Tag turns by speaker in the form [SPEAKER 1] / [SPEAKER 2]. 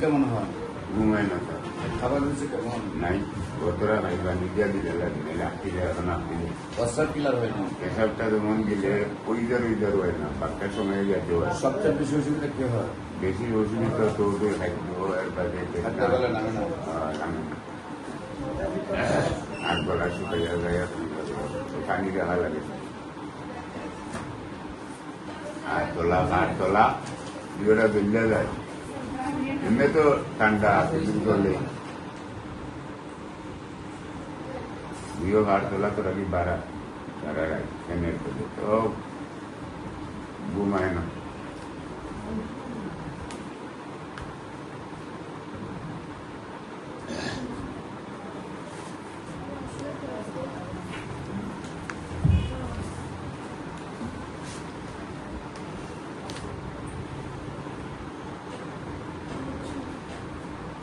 [SPEAKER 1] কেমন হয়?
[SPEAKER 2] ঘুমায় না স্যার।
[SPEAKER 1] খাবার হচ্ছে কেমন?
[SPEAKER 2] নাই গতরা নাই বা নিজে দিলে লাগে লাঠিলে এখন আপনি
[SPEAKER 1] প্রস্রাব ক্লিয়ার হয় না।
[SPEAKER 2] এসবটা যেমন গেলে ওইদার হয় না, বাচ্চার সময় যেতে হয়।
[SPEAKER 1] সবচেয়ে বেশি অসুবিধা কি হয়?
[SPEAKER 2] বেশি অসুবিধা তো ওদের খাদ্য এর বাদে
[SPEAKER 1] হাঁটতে গেলে নামে না।
[SPEAKER 2] আর গলা শুকাইয়া যায় পানি দেখা লাগে। আর তোলা দুটা বেঁধে যায়। এমনি তো ঠান্ডা কিছু করলে দুইও হাত তোলা তোরা কি বাড়া রাখ ফ্যানের তো ঘুমায় না।